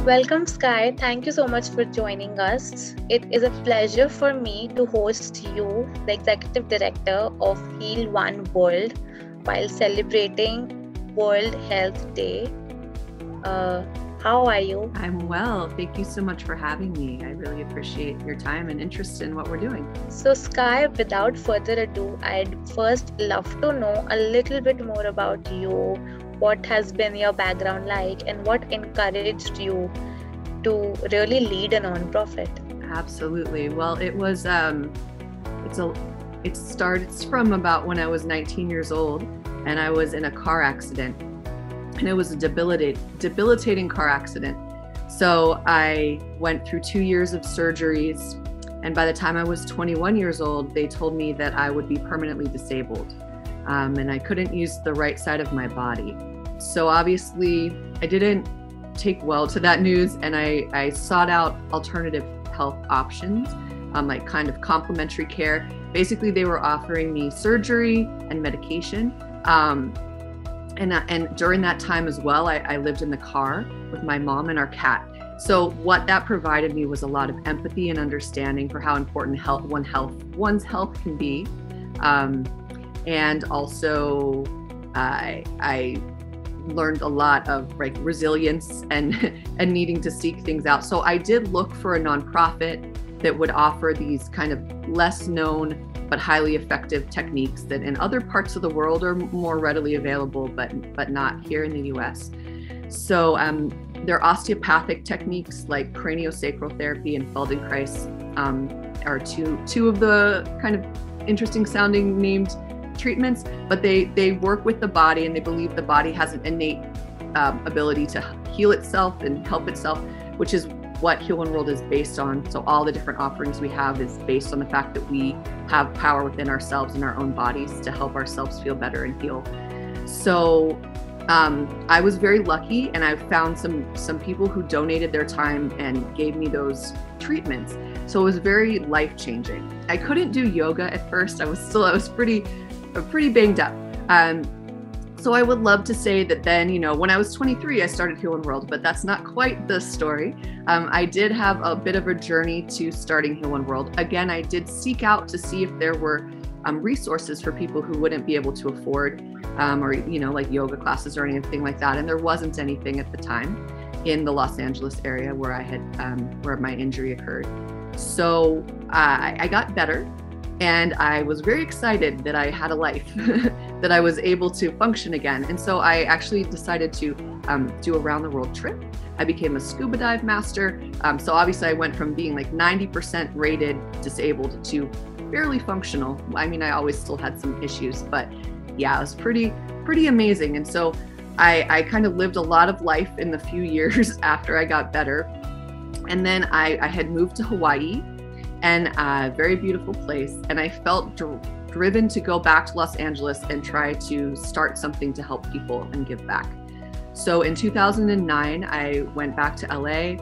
Welcome, Skye. Thank you so much for joining us. It is a pleasure for me to host you, the Executive Director of Heal One World, while celebrating World Health Day. How are you? I'm well. Thank you so much for having me. I really appreciate your time and interest in what we're doing. So, Skye, without further ado, I'd first love to know a little bit more about you. What has been your background like, and what encouraged you to really lead a nonprofit? Absolutely. Well, it starts from about when I was 19 years old, and I was in a car accident, and it was a debilitating car accident. So I went through 2 years of surgeries, and by the time I was 21 years old, they told me that I would be permanently disabled. And I couldn't use the right side of my body. So obviously I didn't take well to that news, and I sought out alternative health options, like kind of complementary care. Basically, they were offering me surgery and medication. And during that time as well, I lived in the car with my mom and our cat. So what that provided me was a lot of empathy and understanding for how important one's health can be. And also, I learned a lot of like resilience and needing to seek things out. So I did look for a nonprofit that would offer these kind of less known but highly effective techniques that in other parts of the world are more readily available, but not here in the US. So their osteopathic techniques like craniosacral therapy and Feldenkrais are two of the kind of interesting sounding named treatments, but they work with the body, and they believe the body has an innate ability to heal itself and help itself, which is what Heal One World is based on. So all the different offerings we have is based on the fact that we have power within ourselves and our own bodies to help ourselves feel better and heal. So I was very lucky, and I found some people who donated their time and gave me those treatments. So it was very life-changing. I couldn't do yoga at first. I was pretty banged up. So I would love to say that then, when I was 23, I started Heal One World, but that's not quite the story. I did have a bit of a journey to starting Heal One World. Again, I did seek out to see if there were resources for people who wouldn't be able to afford, or like yoga classes or anything like that. And there wasn't anything at the time in the Los Angeles area where I had where my injury occurred. So I got better. And I was very excited that I had a life, that I was able to function again. And so I actually decided to do a round the world trip. I became a scuba dive master. So obviously I went from being like 90% rated disabled to fairly functional. I mean, I always still had some issues, but yeah, it was pretty amazing. And so I kind of lived a lot of life in the few years after I got better. And then I had moved to Hawaii, and a very beautiful place. And I felt driven to go back to Los Angeles and try to start something to help people and give back. So in 2009, I went back to LA.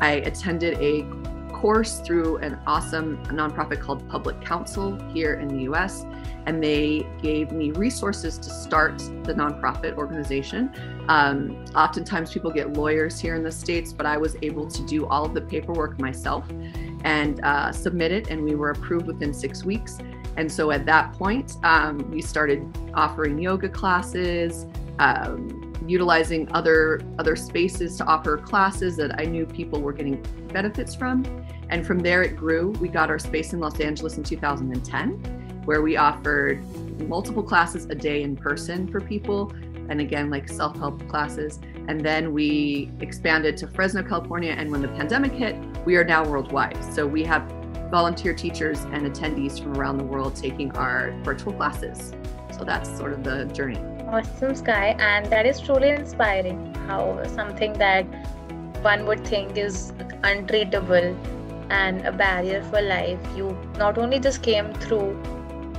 I attended a course through an awesome nonprofit called Public Counsel here in the US. And they gave me resources to start the nonprofit organization. Oftentimes people get lawyers here in the States, but I was able to do all of the paperwork myself and submit it, and we were approved within 6 weeks. And so at that point, we started offering yoga classes, utilizing other spaces to offer classes that I knew people were getting benefits from. And from there it grew. We got our space in Los Angeles in 2010, where we offered multiple classes a day in person for people, and again, like self-help classes. And then we expanded to Fresno, California. And when the pandemic hit, we are now worldwide. So we have volunteer teachers and attendees from around the world taking our virtual classes. So that's sort of the journey. Awesome, Skye. And that is truly inspiring, how something that one would think is untreatable and a barrier for life, you not only just came through,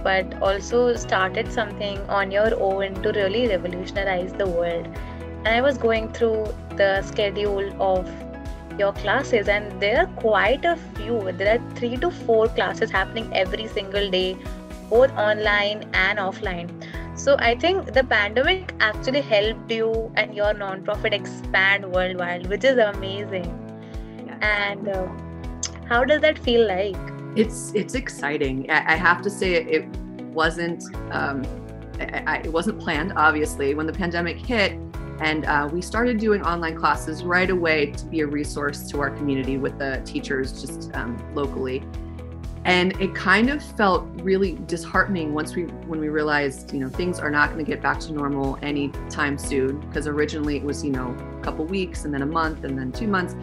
but also started something on your own to really revolutionize the world. And I was going through the schedule of your classes, and there are quite a few. There are 3 to 4 classes happening every single day, both online and offline. So I think the pandemic actually helped you and your nonprofit expand worldwide, which is amazing. Yeah. And how does that feel like? It's exciting. I have to say it wasn't it wasn't planned, obviously. When the pandemic hit, and we started doing online classes right away to be a resource to our community with the teachers just locally. And it kind of felt really disheartening when we realized, things are not going to get back to normal anytime soon, because originally it was, a couple weeks and then a month and then 2 months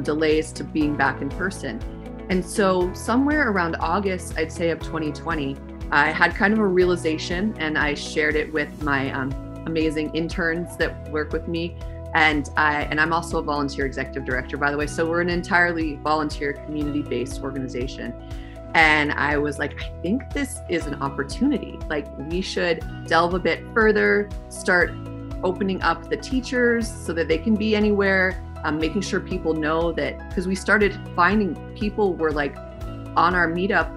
delays to being back in person. And so somewhere around August, I'd say, of 2020, I had kind of a realization, and I shared it with my amazing interns that work with me. And I'm also a volunteer executive director, by the way. So we're an entirely volunteer community-based organization. And I was like, I think this is an opportunity. Like, we should delve a bit further, start opening up the teachers so that they can be anywhere, making sure people know that, because we started finding people were like on our meetup,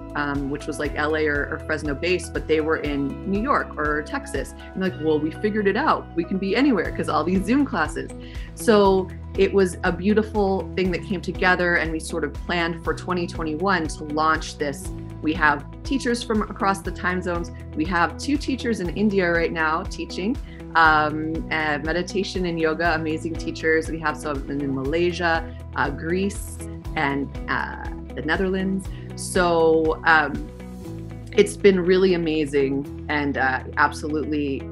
which was like LA or Fresno based, but they were in New York or Texas. And like, well, we figured it out. We can be anywhere because all these Zoom classes. So it was a beautiful thing that came together, and we sort of planned for 2021 to launch this. We have teachers from across the time zones. We have 2 teachers in India right now teaching meditation and yoga, amazing teachers. We have some in Malaysia, Greece, and the Netherlands. So it's been really amazing, and absolutely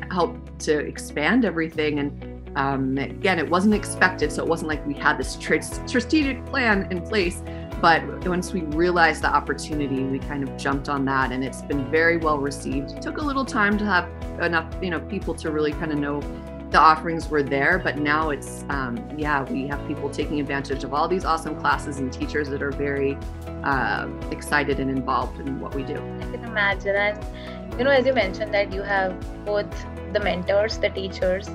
helped to expand everything. And again, it wasn't expected, so it wasn't like we had this strategic plan in place. But once we realized the opportunity, we kind of jumped on that, and it's been very well received. It took a little time to have enough, people to really kind of know the offerings were there. But now it's, we have people taking advantage of all these awesome classes and teachers that are very excited and involved in what we do. I can imagine. And, as you mentioned that you have both the mentors, the teachers,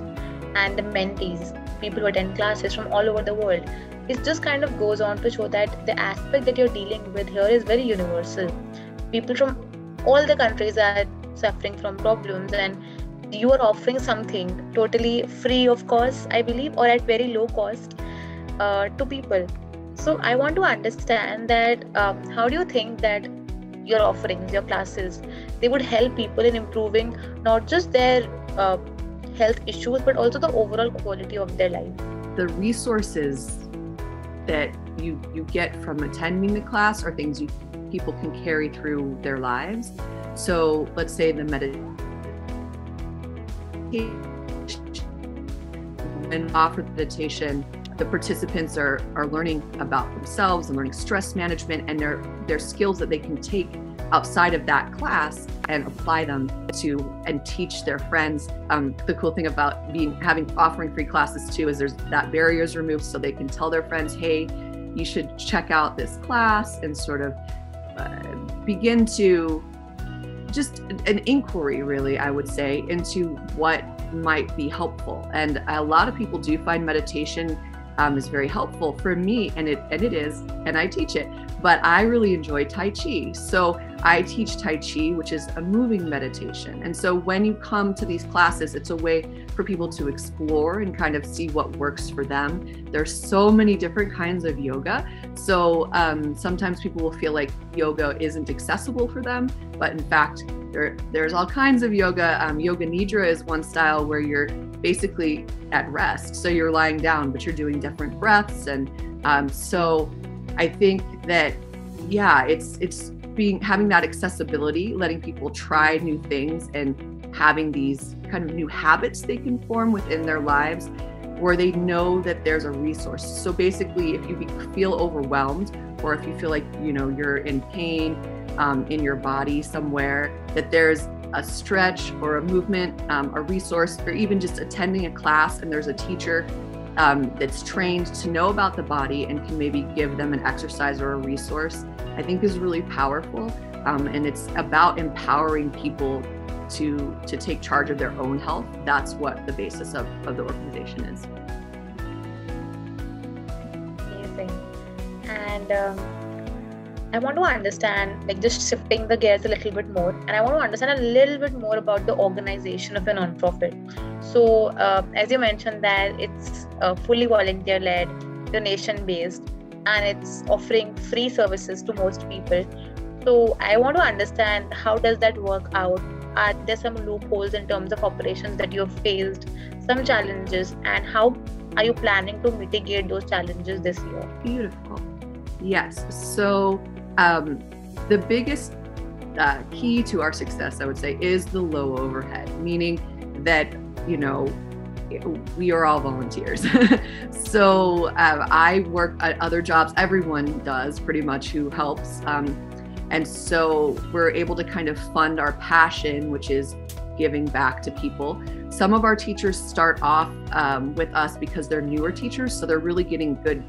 and the mentees, people who attend classes from all over the world. It just kind of goes on to show that the aspect that you're dealing with here is very universal. People from all the countries are suffering from problems, and you are offering something totally free of cost, I believe, or at very low cost to people. So I want to understand that how do you think that your offerings, your classes, they would help people in improving not just their health issues, but also the overall quality of their life? The resources that you get from attending the class are things people can carry through their lives. So let's say the meditation, and offer meditation, the participants are learning about themselves and learning stress management, and their skills that they can take outside of that class and apply them to and teach their friends. The cool thing about offering free classes too is there's that barrier is removed, so they can tell their friends, hey, you should check out this class, and sort of begin to just an inquiry, really, I would say, into what might be helpful. And a lot of people do find meditation is very helpful. For me, and it is, and I teach it, but I really enjoy Tai Chi. So I teach Tai Chi, which is a moving meditation. And so when you come to these classes, it's a way for people to explore and kind of see what works for them. There's so many different kinds of yoga. So sometimes people will feel like yoga isn't accessible for them, but in fact, there's all kinds of yoga. Yoga Nidra is one style where you're basically at rest. So you're lying down, but you're doing different breaths. And so I think that, it's having that accessibility, letting people try new things, and having these kind of new habits they can form within their lives where they know that there's a resource. So basically, if you feel overwhelmed, or if you feel like, you're in pain in your body somewhere, that there's a stretch or a movement, a resource, or even just attending a class and there's a teacher that's trained to know about the body and can maybe give them an exercise or a resource, I think is really powerful. And it's about empowering people to take charge of their own health. That's what the basis of the organization is. Amazing. And I want to understand, like just shifting the gears a little bit more, and I want to understand a little bit more about the organization of a nonprofit. So, as you mentioned, that it's fully volunteer-led, donation-based, and it's offering free services to most people. So, I want to understand, how does that work out? Are there some loopholes in terms of operations that you have faced, some challenges, and how are you planning to mitigate those challenges this year? Beautiful. Yes. So the biggest key to our success, I would say, is the low overhead, meaning that, we are all volunteers. So I work at other jobs. Everyone does pretty much who helps. And so we're able to kind of fund our passion, which is giving back to people. Some of our teachers start off with us because they're newer teachers, so they're really getting good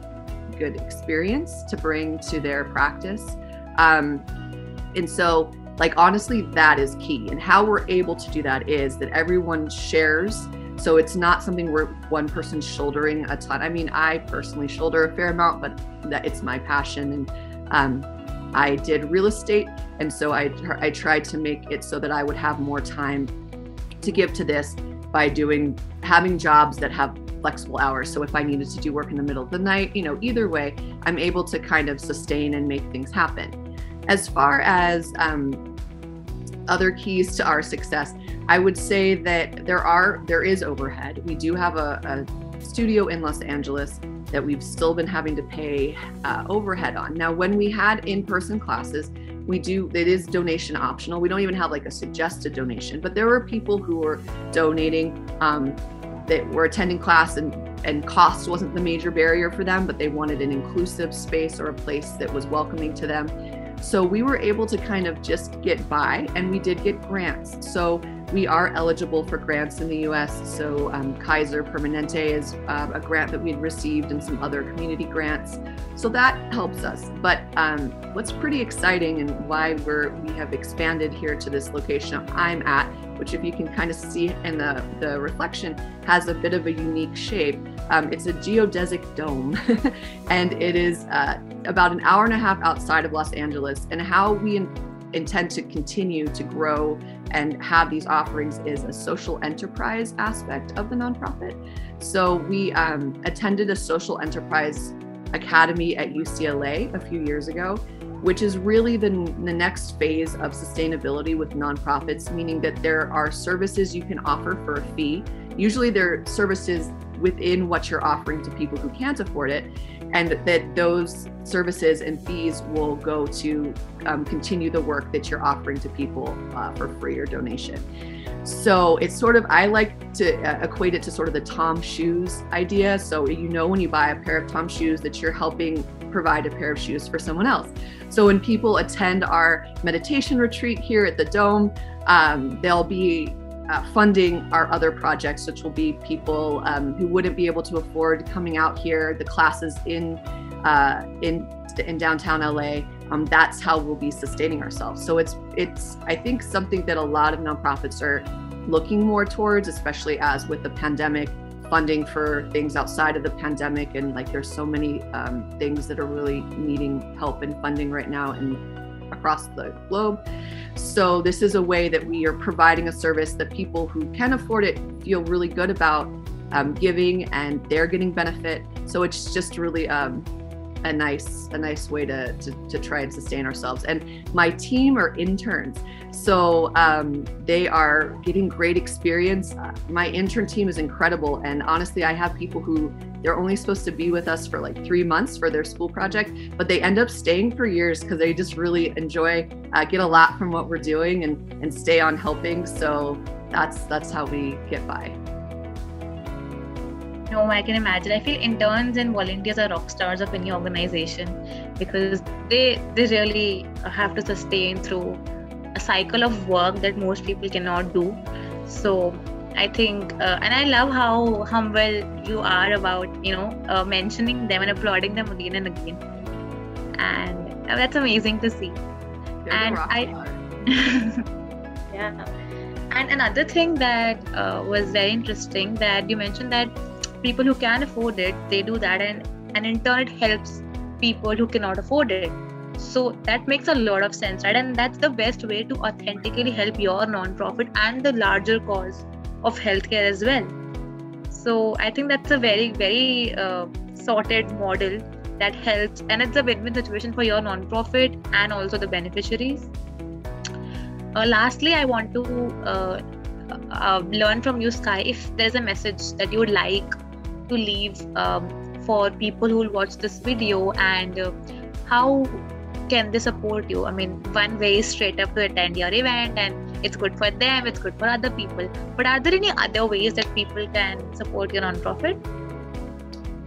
experience to bring to their practice. And so, like, honestly, that is key. And how we're able to do that is that everyone shares. So it's not something where one person's shouldering a ton. I mean, I personally shoulder a fair amount, but that it's my passion. And I did real estate. And so I tried to make it so that I would have more time to give to this by having jobs that have flexible hours. So if I needed to do work in the middle of the night, either way, I'm able to kind of sustain and make things happen. As far as other keys to our success, I would say that there is overhead. We do have a studio in Los Angeles that we've still been having to pay overhead on. Now, when we had in-person classes, it is donation optional. We don't even have like a suggested donation, but there were people who were donating that were attending class and cost wasn't the major barrier for them, but they wanted an inclusive space or a place that was welcoming to them. So we were able to kind of just get by, and we did get grants. So we are eligible for grants in the US. So Kaiser Permanente is a grant that we'd received, and some other community grants. So that helps us. But what's pretty exciting, and why we have expanded here to this location I'm at, which, if you can kind of see in the reflection, has a bit of a unique shape. It's a geodesic dome, and it is about an hour and a half outside of Los Angeles. And how we intend to continue to grow and have these offerings is a social enterprise aspect of the nonprofit. So we attended a social enterprise academy at UCLA a few years ago, which is really the next phase of sustainability with nonprofits, meaning that there are services you can offer for a fee. Usually there are services within what you're offering to people who can't afford it, and that those services and fees will go to continue the work that you're offering to people for free or donation. So it's sort of, I like to equate it to sort of the Tom shoes idea. So when you buy a pair of Tom shoes that you're helping provide a pair of shoes for someone else. So when people attend our meditation retreat here at the Dome, they'll be funding our other projects, which will be people who wouldn't be able to afford coming out here. The classes in downtown LA. That's how we'll be sustaining ourselves. So it's I think something that a lot of nonprofits are looking more towards, especially as with the pandemic, funding for things outside of the pandemic, and like there's so many things that are really needing help and funding right now and across the globe. So this is a way that we are providing a service that people who can afford it feel really good about giving, and they're getting benefit. So it's just really a nice way to try and sustain ourselves. And my team are interns, so they are getting great experience. My intern team is incredible, and honestly, I have people who they're only supposed to be with us for like 3 months for their school project, but they end up staying for years because they just really enjoy, get a lot from what we're doing, and stay on helping. So that's how we get by. No, I can imagine. I feel interns and volunteers are rock stars of any organization, because they really have to sustain through a cycle of work that most people cannot do. So I think, and I love how humble you are about, mentioning them and applauding them again and again. And that's amazing to see. And yeah. And another thing that was very interesting, that you mentioned that people who can afford it, they do that, and in turn it helps people who cannot afford it. So that makes a lot of sense, right? And that's the best way to authentically help your nonprofit and the larger cause of healthcare as well. So I think that's a very, very sorted model that helps, and it's a win-win situation for your nonprofit and also the beneficiaries. Lastly, I want to learn from you, Skye, if there's a message that you would like to leave for people who will watch this video, and how can they support you? I mean, one way is straight up to attend your event, and it's good for them, it's good for other people. But are there any other ways that people can support your nonprofit?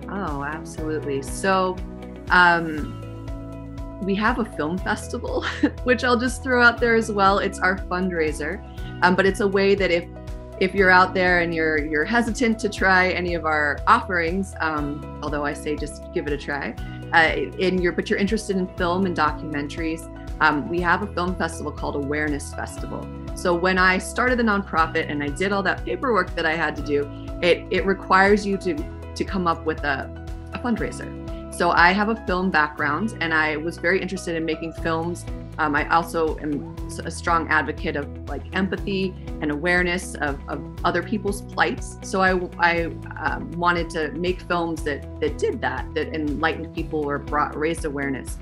Oh, absolutely. So we have a film festival, which I'll just throw out there as well. It's our fundraiser, but it's a way that if you're out there and you're hesitant to try any of our offerings, although I say just give it a try, but you're interested in film and documentaries, we have a film festival called Awareness Festival. So when I started the nonprofit and I did all that paperwork that I had to do, it requires you to come up with a fundraiser. So I have a film background, and I was very interested in making films. I also am a strong advocate of like empathy and awareness of other people's plights. So I wanted to make films that did that enlightened people or raised awareness.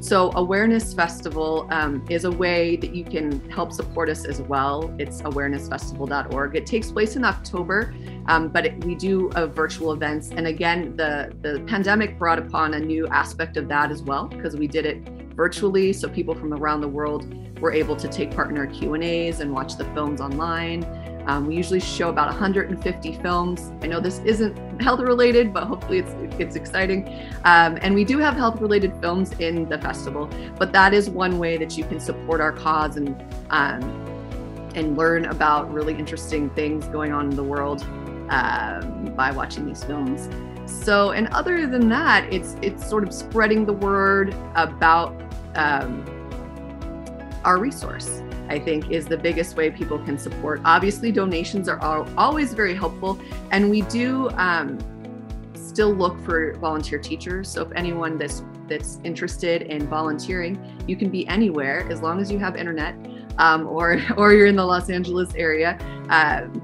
So Awareness Festival is a way that you can help support us as well. It's awarenessfestival.org. It takes place in October, but we do virtual events. And again, the pandemic brought upon a new aspect of that as well, because we did it virtually. So people from around the world were able to take part in our Q&As and watch the films online. We usually show about 150 films. I know this isn't health related, but hopefully it's exciting. And we do have health related films in the festival, but that is one way that you can support our cause and learn about really interesting things going on in the world by watching these films. So, and other than that, it's sort of spreading the word about our resource, I think, is the biggest way people can support. Obviously, donations are always very helpful, and we do still look for volunteer teachers. So if anyone that's interested in volunteering, you can be anywhere as long as you have internet, or you're in the Los Angeles area.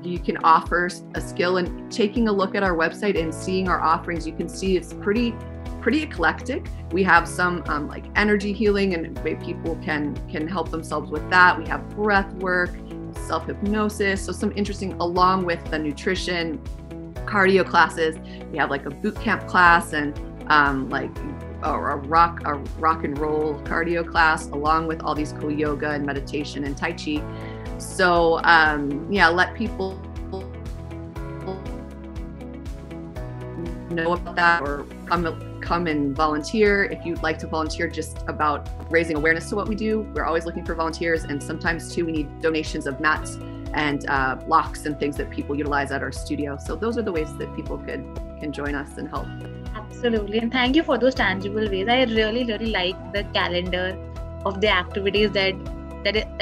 You can offer a skill, and taking a look at our website and seeing our offerings, you can see it's pretty eclectic. We have some like energy healing, and people can help themselves with that. We have breath work, self-hypnosis, so some interesting, along with the nutrition, cardio classes. We have like a boot camp class, and like a rock and roll cardio class, along with all these cool yoga and meditation and tai chi. So yeah, let people know about that, or come and volunteer. If you'd like to volunteer just about raising awareness to what we do, we're always looking for volunteers. And sometimes too, we need donations of mats and blocks and things that people utilize at our studio. So those are the ways that people can join us and help. Absolutely. And thank you for those tangible ways. I really like the calendar of the activities that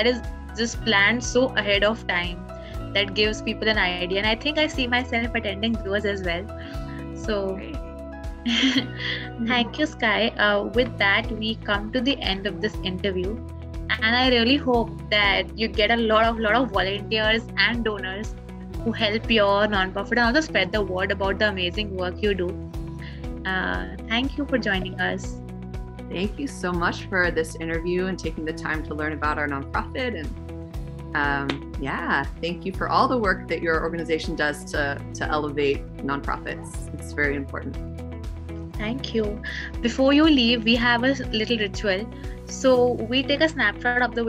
is just planned so ahead of time, that gives people an idea. And I think I see myself attending those as well. So thank you, Skye. With that, we come to the end of this interview, and I really hope that you get a lot of volunteers and donors who help your nonprofit and also spread the word about the amazing work you do. Thank you for joining us. Thank you so much for this interview and taking the time to learn about our nonprofit. And yeah, thank you for all the work that your organization does to elevate nonprofits. It's very important. Thank you. Before you leave, we have a little ritual. So we take a snapshot of the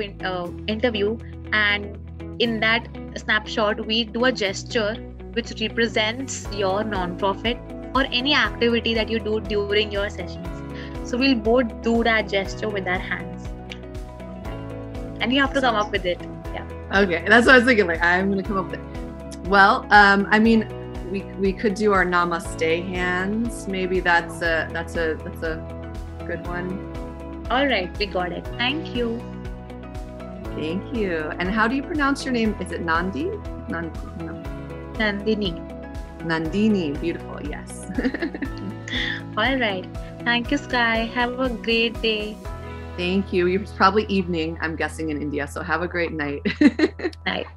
interview, and in that snapshot, we do a gesture which represents your nonprofit or any activity that you do during your sessions. So we'll both do that gesture with our hands, and you have to come up with it. Yeah. Okay, that's what I was thinking. Like, I'm gonna come up with it. Well, I mean, we could do our namaste hands. Maybe that's a good one. All right, we got it. Thank you. Thank you. And how do you pronounce your name? Is it Nandi? No. Nandini. Nandini. Beautiful. Yes. All right. Thank you, Skye. Have a great day. Thank you. It's probably evening, I'm guessing, in India. So have a great night. Night.